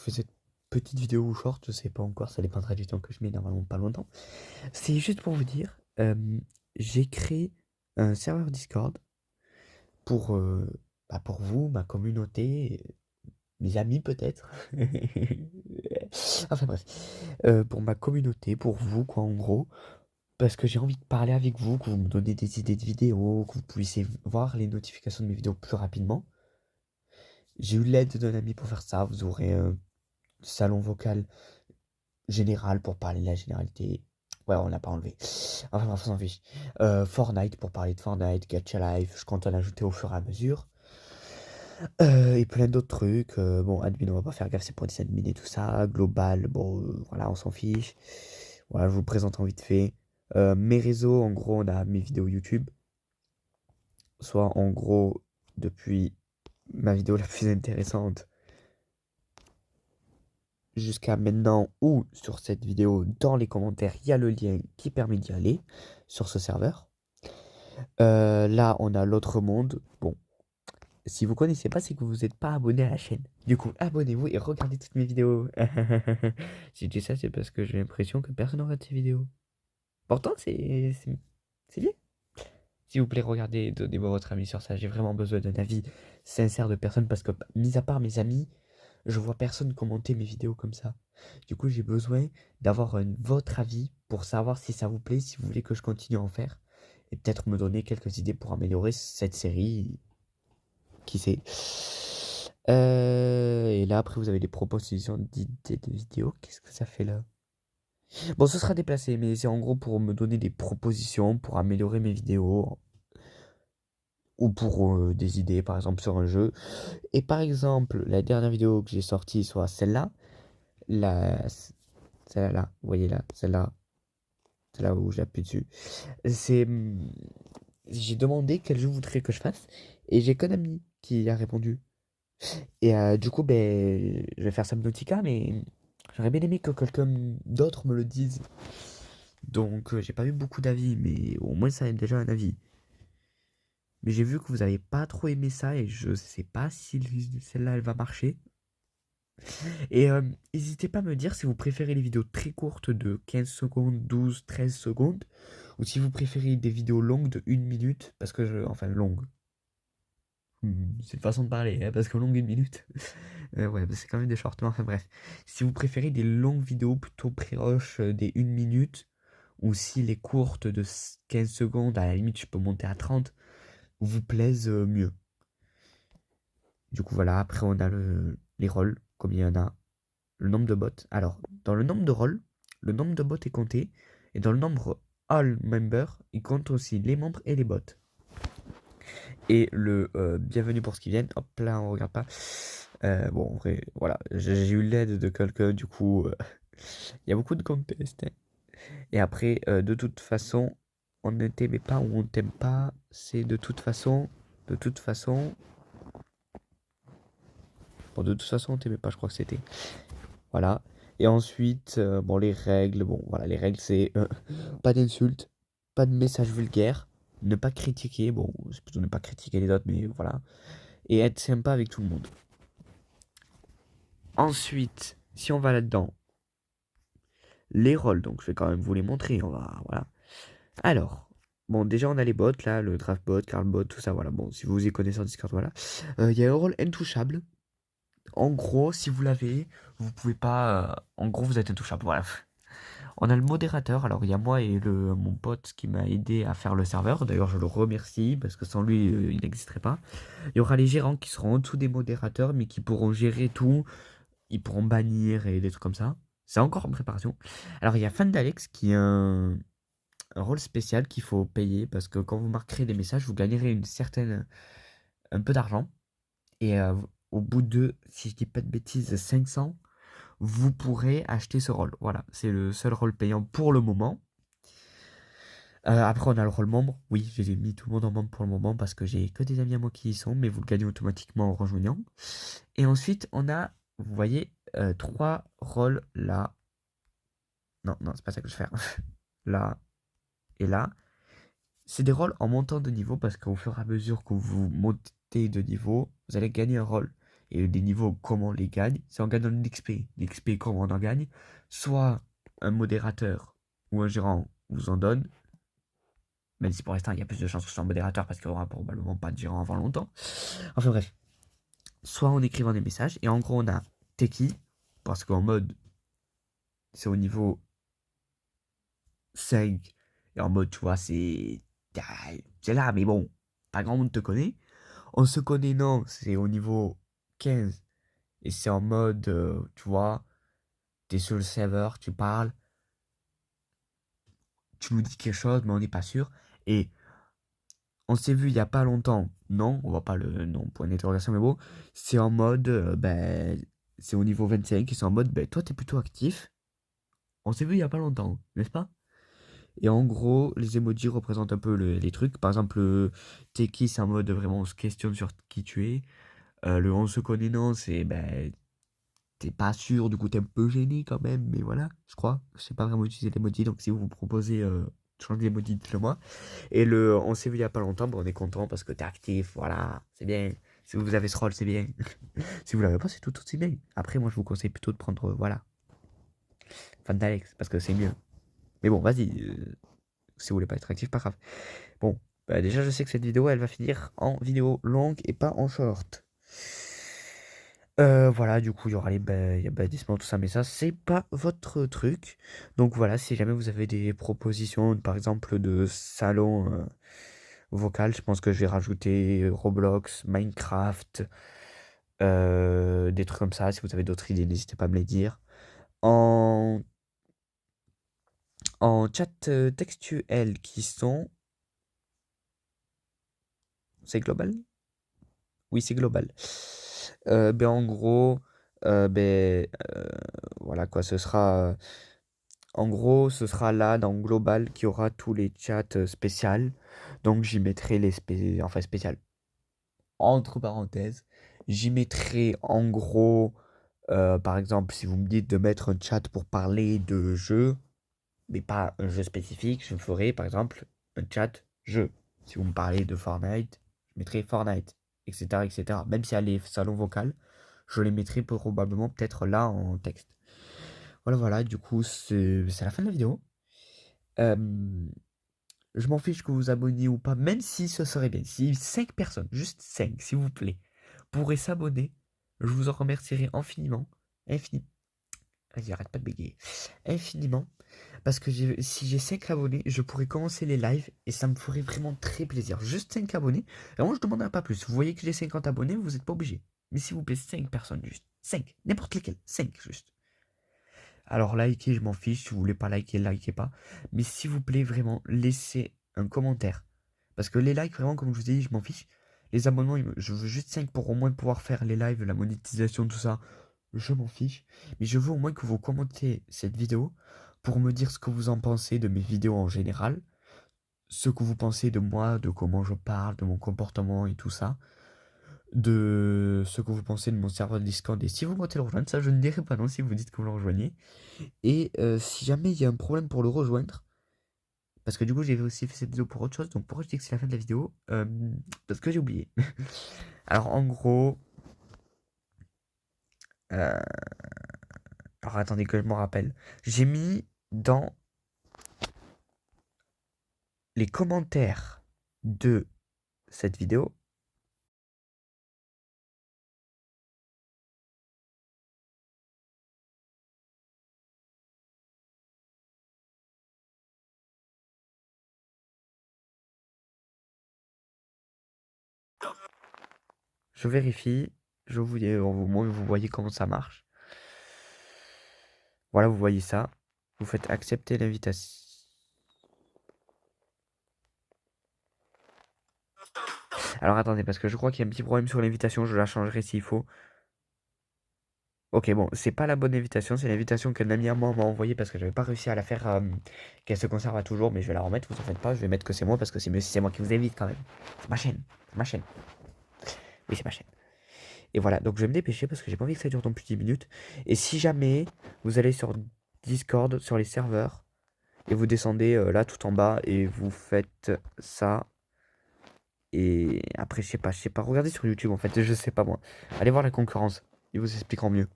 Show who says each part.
Speaker 1: Je fais cette petite vidéo ou short, je sais pas encore, ça dépendra du temps que je mets, normalement pas longtemps. C'est juste pour vous dire, j'ai créé un serveur Discord pour, pour vous, ma communauté, mes amis peut-être. Enfin bref, pour ma communauté, pour vous quoi en gros, parce que j'ai envie de parler avec vous, que vous me donnez des idées de vidéos, que vous puissiez voir les notifications de mes vidéos plus rapidement. J'ai eu l'aide d'un ami pour faire ça, vous aurez un salon vocal général pour parler de la généralité. Ouais, on l'a pas enlevé. Enfin, bref, on s'en fiche. Fortnite pour parler de Fortnite, Gacha Life, je compte en ajouter au fur et à mesure. Et plein d'autres trucs. Bon, admin, on va pas faire gaffe, c'est pour des admins et tout ça. Global, bon, voilà, on s'en fiche. Voilà, je vous présente en vite fait. Mes réseaux, en gros, on a mes vidéos YouTube. Soit en gros, depuis ma vidéo la plus intéressante jusqu'à maintenant ou sur cette vidéo dans les commentaires, il y a le lien qui permet d'y aller sur ce serveur. Là, on a l'autre monde. Bon, si vous connaissez pas, c'est que vous n'êtes pas abonné à la chaîne. Du coup, abonnez-vous et regardez toutes mes vidéos. Si je dis ça, c'est parce que j'ai l'impression que personne ne regarde ces vidéos. Pourtant, c'est bien. S'il vous plaît, regardez, donnez-moi votre avis sur ça. J'ai vraiment besoin d'un avis sincère de personne parce que, mis à part mes amis, je vois personne commenter mes vidéos comme ça. Du coup, j'ai besoin d'avoir votre avis pour savoir si ça vous plaît, si vous voulez que je continue à en faire. Et peut-être me donner quelques idées pour améliorer cette série. Qui sait. Et là, après, vous avez des propositions d'idées de vidéos. Qu'est-ce que ça fait là? Bon, ce sera déplacé, mais c'est en gros pour me donner des propositions pour améliorer mes vidéos. Ou pour des idées, par exemple, sur un jeu. Et par exemple, la dernière vidéo que j'ai sortie, soit celle-là. La, Celle-là, vous voyez là, celle-là où j'appuie dessus. C'est, j'ai demandé quel jeu voudrait que je fasse et j'ai qu'un ami qui a répondu. Et du coup, ben, je vais faire Subnautica, mais j'aurais bien aimé que quelqu'un d'autre me le dise. Donc, j'ai pas eu beaucoup d'avis, mais au moins ça a déjà un avis. Mais j'ai vu que vous avez pas trop aimé ça et je sais pas si celle-là elle va marcher. Et n'hésitez pas à me dire si vous préférez les vidéos très courtes de 15 secondes, 12, 13 secondes, ou si vous préférez des vidéos longues de 1 minute, parce que enfin longues. C'est une façon de parler, hein, parce que longue 1 minute. Ouais, bah, c'est quand même des shorts, mais enfin bref. Si vous préférez des longues vidéos plutôt proches des 1 minute, ou si les courtes de 15 secondes, à la limite je peux monter à 30, vous plaisent mieux. Du coup voilà, après on a les rôles, comme il y en a. Le nombre de bots. Alors, dans le nombre de rôles, le nombre de bots est compté. Et dans le nombre all members, il compte aussi les membres et les bots. Et le bienvenue pour ce qui viennent. Hop là, on regarde pas. Bon, en vrai, voilà. J'ai eu l'aide de quelqu'un, du coup, il y a beaucoup de contests, hein. Et après, de toute façon, on ne t'aimait pas ou on t'aime pas. C'est de toute façon. De toute façon. Bon, de toute façon, on t'aimait pas, je crois que c'était. Voilà. Et ensuite, bon, les règles. Bon, voilà, les règles, c'est pas d'insultes, pas de messages vulgaires, ne pas critiquer. Bon, c'est plutôt ne pas critiquer les autres, mais voilà. Et être sympa avec tout le monde. Ensuite, si on va là-dedans, les rôles, donc je vais quand même vous les montrer. On va, voilà. Alors, bon, déjà, on a les bots, là, le draft bot, Carl bot, tout ça, voilà. Bon, si vous y connaissez en Discord, voilà. Il y a un rôle intouchable. En gros, si vous l'avez, vous pouvez pas. En gros, vous êtes intouchable. Voilà. On a le modérateur, alors il y a moi et mon pote qui m'a aidé à faire le serveur, d'ailleurs je le remercie parce que sans lui il n'existerait pas. Il y aura les gérants qui seront en dessous des modérateurs mais qui pourront gérer tout, ils pourront bannir et des trucs comme ça. C'est encore en préparation. Alors il y a Fandalex qui a un rôle spécial qu'il faut payer parce que quand vous marquerez des messages vous gagnerez un peu d'argent et au bout de, si je dis pas de bêtises, 500, vous pourrez acheter ce rôle. Voilà, c'est le seul rôle payant pour le moment. Après, on a le rôle membre. Oui, j'ai mis tout le monde en membre pour le moment parce que j'ai que des amis à moi qui y sont, mais vous le gagnez automatiquement en rejoignant. Et ensuite, on a, vous voyez, trois rôles là. Non, non, c'est pas ça que je vais faire. Là et là. C'est des rôles en montant de niveau parce qu'au fur et à mesure que vous montez de niveau, vous allez gagner un rôle. Et des niveaux, comment on les gagne? C'est en gagnant de l'XP. L'XP, comment on en gagne? Soit un modérateur ou un gérant vous en donne, même si pour l'instant il y a plus de chances que ce soit un modérateur parce qu'il n'y aura probablement pas de gérant avant longtemps. Enfin bref, soit en écrivant des messages, et en gros on a Teki, parce qu'en mode c'est au niveau 5, et en mode tu vois c'est là, mais bon, pas grand monde te connaît. On se connaît, non, c'est au niveau 15, et c'est en mode, tu vois, t'es sur le serveur, tu parles, tu nous dis quelque chose, mais on n'est pas sûr. Et on s'est vu il y a pas longtemps. Non, on va pas le non, point d'interrogation, mais bon. C'est en mode, ben, c'est au niveau 25, et c'est en mode, ben, toi, t'es plutôt actif. On s'est vu il y a pas longtemps, n'est-ce pas? Et en gros, les emojis représentent un peu les trucs. Par exemple, t'es qui, c'est en mode vraiment on se questionne sur qui tu es. Le on se connaît, non, c'est, ben, t'es pas sûr, du coup, t'es un peu gêné quand même, mais voilà, je crois. Je sais pas vraiment utiliser l'emoji, donc si vous vous proposez de changer l'emoji, dites-le moi. Et le on s'est vu il y a pas longtemps, bon, on est content parce que t'es actif, voilà, c'est bien. Si vous avez ce rôle, c'est bien. Si vous l'avez pas, c'est tout aussi bien. Après, moi, je vous conseille plutôt de prendre, voilà, fan d'Alex, parce que c'est mieux. Mais bon, vas-y, si vous voulez pas être actif, pas grave. Bon, bah, déjà, je sais que cette vidéo, elle va finir en vidéo longue et pas en short. Voilà, du coup, il y aura les bannissements, tout ça, mais ça, c'est pas votre truc. Donc voilà, si jamais vous avez des propositions, par exemple, de salon vocal, je pense que je vais rajouter Roblox, Minecraft, des trucs comme ça. Si vous avez d'autres idées, n'hésitez pas à me les dire. En, en chat textuel qui sont... C'est global? Oui, c'est global. Ben en gros, ben voilà quoi, ce sera... En gros, ce sera là dans Global qui aura tous les chats spéciaux. Donc j'y mettrai les enfin spéciales. Entre parenthèses, j'y mettrai en gros, par exemple, si vous me dites de mettre un chat pour parler de jeu, mais pas un jeu spécifique, je ferai par exemple un chat jeu. Si vous me parlez de Fortnite, je mettrai Fortnite, etc., etc. Même si elle est salon vocal, je les mettrai probablement peut-être là en texte. Voilà, voilà, du coup, c'est la fin de la vidéo. Euh, je m'en fiche que vous abonniez ou pas, même si ce serait bien. Si 5 personnes, juste 5 s'il vous plaît, pourraient s'abonner, je vous en remercierai infiniment. Infiniment. Vas-y, arrête pas de bégayer. Infiniment. Parce que si j'ai 5 abonnés, je pourrais commencer les lives et ça me ferait vraiment très plaisir. Juste 5 abonnés. Et moi, je ne demanderai pas plus. Vous voyez que j'ai 50 abonnés, vous n'êtes pas obligé. Mais s'il vous plaît, 5 personnes juste. 5. N'importe lesquelles. 5 juste. Alors likez, je m'en fiche, si vous voulez pas liker, likez pas. Mais s'il vous plaît, vraiment, laissez un commentaire. Parce que les likes, vraiment, comme je vous ai dit, je m'en fiche. Les abonnements, je veux juste 5 pour au moins pouvoir faire les lives, la monétisation, tout ça. Je m'en fiche. Mais je veux au moins que vous commentez cette vidéo pour me dire ce que vous en pensez de mes vidéos en général. Ce que vous pensez de moi, de comment je parle, de mon comportement et tout ça, de ce que vous pensez de mon serveur Discord. Et si vous comptez le rejoindre, ça je ne dirai pas non si vous dites que vous le rejoignez. Et si jamais il y a un problème pour le rejoindre, parce que du coup j'ai aussi fait cette vidéo pour autre chose, donc pourquoi je dis que c'est la fin de la vidéo? Parce que j'ai oublié. Alors en gros, euh, alors attendez que je me rappelle. J'ai mis dans les commentaires de cette vidéo. Je vérifie, je vous, au moins vous voyez comment ça marche. Voilà, vous voyez ça. Vous faites accepter l'invitation. Alors attendez, parce que je crois qu'il y a un petit problème sur l'invitation, je la changerai s'il faut. Ok, bon, c'est pas la bonne invitation, c'est l'invitation qu'un ami à moi m'a envoyée parce que j'avais pas réussi à la faire qu'elle se conserve à toujours, mais je vais la remettre, vous en faites pas, je vais mettre que c'est moi parce que c'est mieux si c'est moi qui vous invite quand même. C'est ma chaîne, c'est ma chaîne. Oui, c'est ma chaîne. Et voilà, donc je vais me dépêcher parce que j'ai pas envie que ça dure non plus 10 minutes. Et si jamais vous allez sur Discord, sur les serveurs, et vous descendez là tout en bas et vous faites ça. Et après, je sais pas. Regardez sur YouTube, en fait, je sais pas moi. Allez voir la concurrence, ils vous expliqueront mieux.